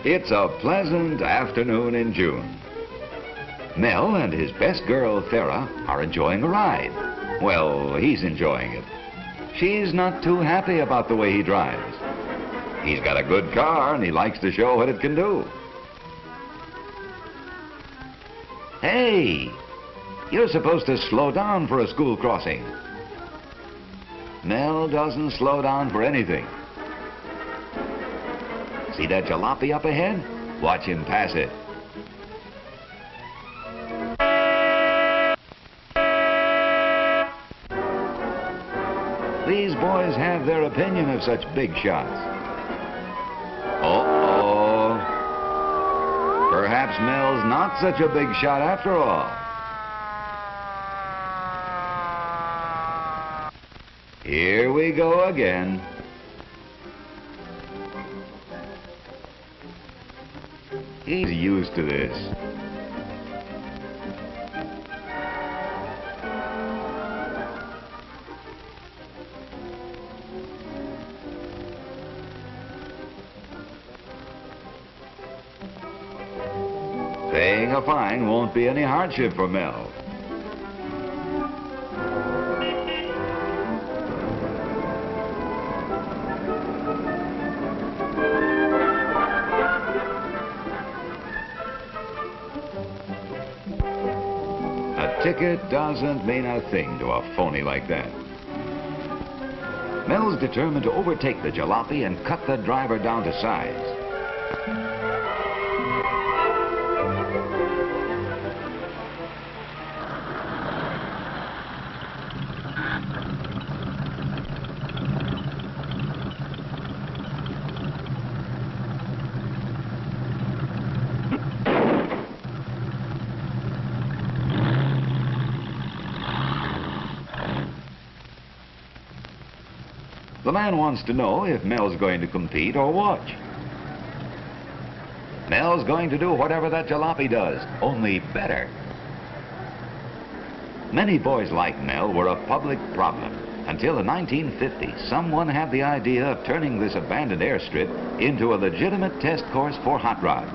It's a pleasant afternoon in June. Mel and his best girl, Thera, are enjoying a ride. Well, he's enjoying it. She's not too happy about the way he drives. He's got a good car and he likes to show what it can do. Hey, you're supposed to slow down for a school crossing. Mel doesn't slow down for anything. See that jalopy up ahead? Watch him pass it. These boys have their opinion of such big shots. Uh-oh. Perhaps Mel's not such a big shot after all. Here we go again. He's used to this. Paying a fine won't be any hardship for Mel. A ticket doesn't mean a thing to a phony like that. Mel's determined to overtake the jalopy and cut the driver down to size. The man wants to know if Mel's going to compete or watch. Mel's going to do whatever that jalopy does, only better. Many boys like Mel were a public problem until in 1950 someone had the idea of turning this abandoned airstrip into a legitimate test course for hot rods.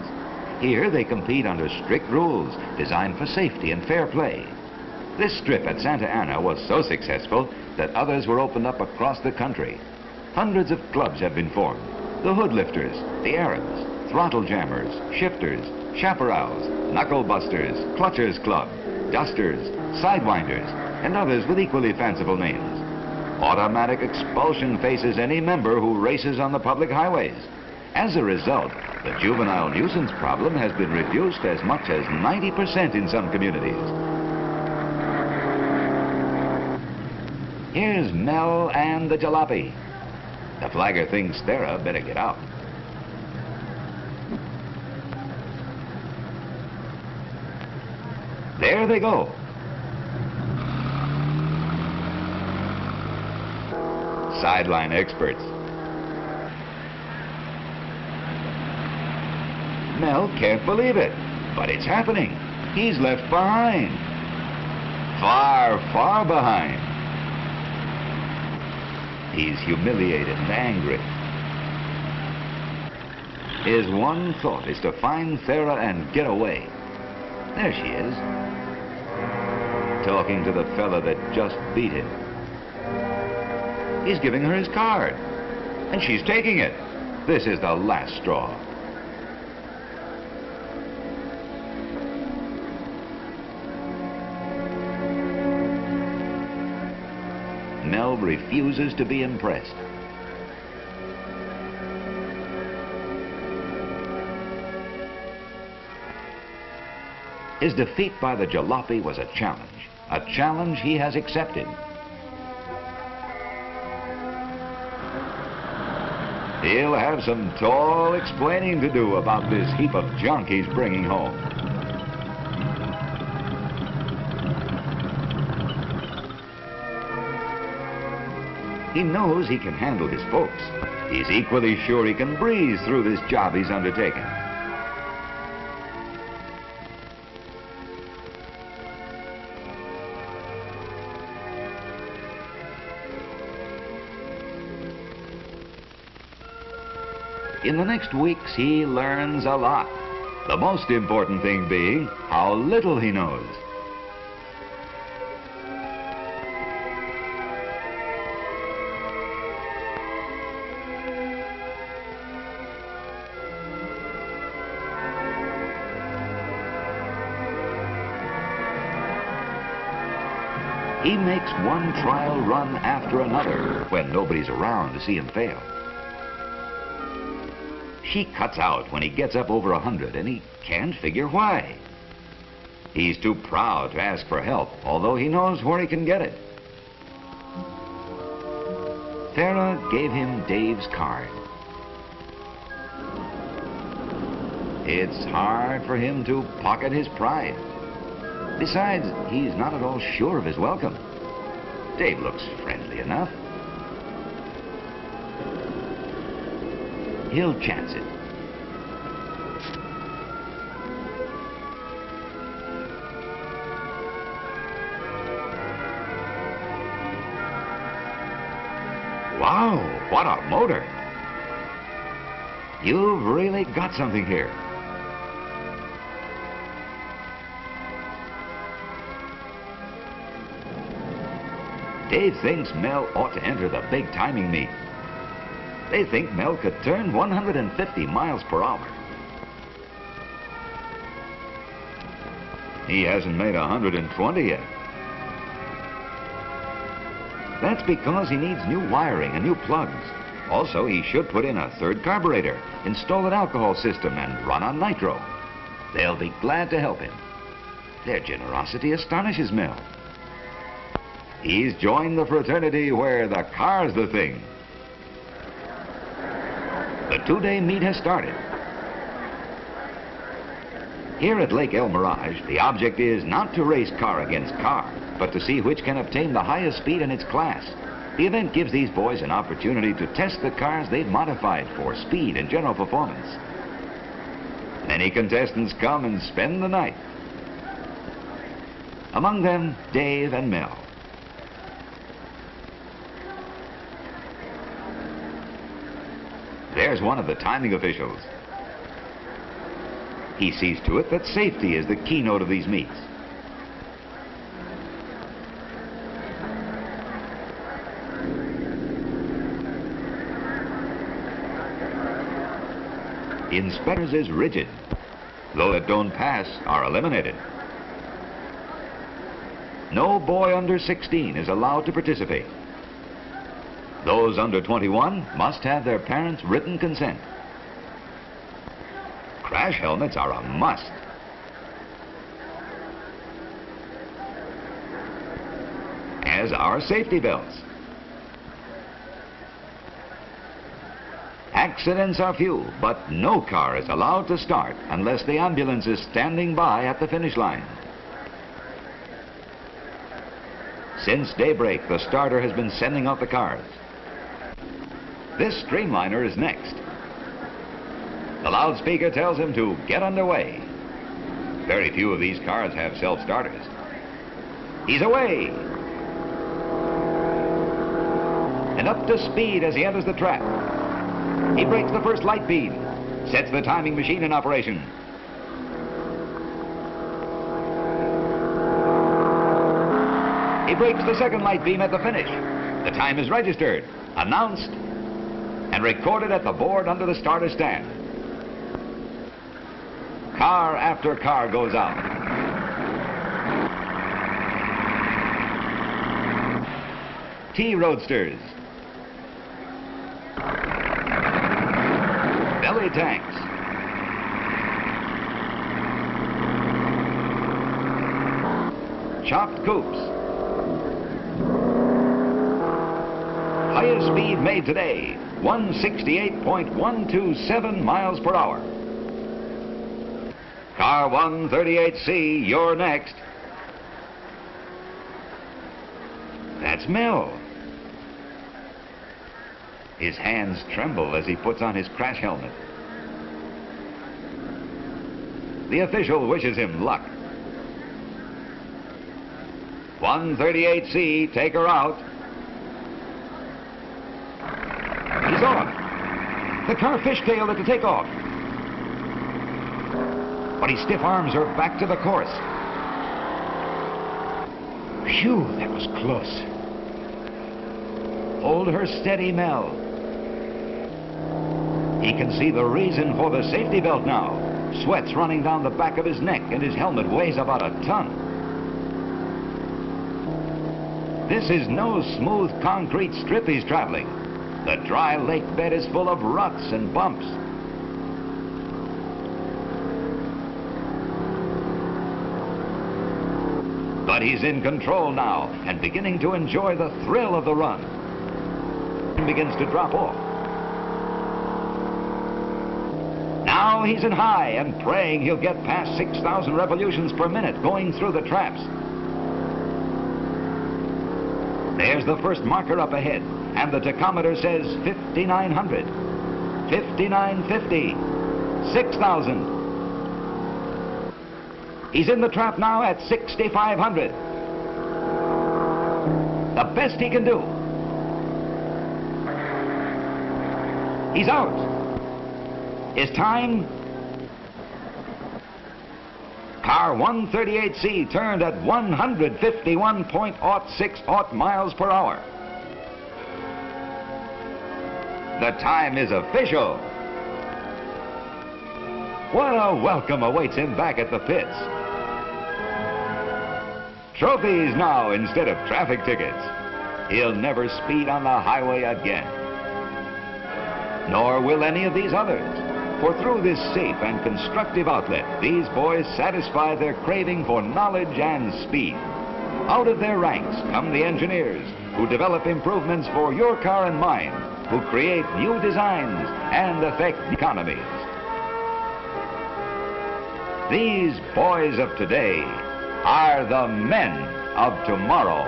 Here they compete under strict rules designed for safety and fair play. This strip at Santa Ana was so successful that others were opened up across the country. Hundreds of clubs have been formed. The Hood Lifters, the Arabs, Throttle Jammers, Shifters, Chaparrals, Knuckle Busters, Clutchers Club, Dusters, Sidewinders, and others with equally fanciful names. Automatic expulsion faces any member who races on the public highways. As a result, the juvenile nuisance problem has been reduced as much as 90% in some communities. Here's Mel and the jalopy. The flagger thinks Thera better get out. There they go. Sideline experts. Mel can't believe it, but it's happening. He's left behind. Far, far behind. He's humiliated and angry. His one thought is to find Thera and get away. There she is, talking to the fella that just beat him. He's giving her his card, and she's taking it. This is the last straw. Mel refuses to be impressed. His defeat by the jalopy was a challenge he has accepted. He'll have some tall explaining to do about this heap of junk he's bringing home. He knows he can handle his folks. He's equally sure he can breeze through this job he's undertaken. In the next weeks, he learns a lot. The most important thing being how little he knows. He makes one trial run after another when nobody's around to see him fail. He cuts out when he gets up over 100, and he can't figure why. He's too proud to ask for help, although he knows where he can get it. Thera gave him Dave's card. It's hard for him to pocket his pride. Besides, he's not at all sure of his welcome. Dave looks friendly enough. He'll chance it. Wow, what a motor! You've really got something here. Dave thinks Mel ought to enter the big timing meet. They think Mel could turn 150 miles per hour. He hasn't made 120 yet. That's because he needs new wiring and new plugs. Also, he should put in a third carburetor, install an alcohol system, and run on nitro. They'll be glad to help him. Their generosity astonishes Mel. He's joined the fraternity where the car's the thing. The two-day meet has started. Here at Lake El Mirage, the object is not to race car against car, but to see which can obtain the highest speed in its class. The event gives these boys an opportunity to test the cars they've modified for speed and general performance. Many contestants come and spend the night. Among them, Dave and Mel. There's one of the timing officials. He sees to it that safety is the keynote of these meets. Inspectors is rigid. Those that don't pass are eliminated. No boy under 16 is allowed to participate. Those under 21 must have their parents' written consent. Crash helmets are a must. As are safety belts. Accidents are few, but no car is allowed to start unless the ambulance is standing by at the finish line. Since daybreak, the starter has been sending out the cars. This streamliner is next. The loudspeaker tells him to get underway. Very few of these cars have self-starters. He's away! And up to speed as he enters the track. He breaks the first light beam, sets the timing machine in operation. He breaks the second light beam at the finish. The time is registered, announced, and recorded at the board under the starter stand. Car after car goes out. T-Roadsters. Belly tanks. Chopped coupes. Highest speed made today, 168.127 miles per hour. Car 138C, you're next. That's Mel. His hands tremble as he puts on his crash helmet. The official wishes him luck. 138C, take her out. He's on. The car fishtailed at the takeoff. But his stiff arms are back to the course. Phew, that was close. Hold her steady, Mel. He can see the reason for the safety belt now. Sweat's running down the back of his neck, and his helmet weighs about a ton. This is no smooth concrete strip he's traveling. The dry lake bed is full of ruts and bumps. But he's in control now and beginning to enjoy the thrill of the run. He begins to drop off. Now he's in high and praying he'll get past 6,000 revolutions per minute going through the traps. There's the first marker up ahead, and the tachometer says 5,900, 5,950, 6,000. He's in the trap now at 6,500. The best he can do. He's out. His time? Car 138C turned at 151.06 miles per hour. The time is official. What a welcome awaits him back at the pits. Trophies now instead of traffic tickets. He'll never speed on the highway again. Nor will any of these others. For through this safe and constructive outlet, these boys satisfy their craving for knowledge and speed. Out of their ranks come the engineers who develop improvements for your car and mine, who create new designs and affect economies. These boys of today are the men of tomorrow.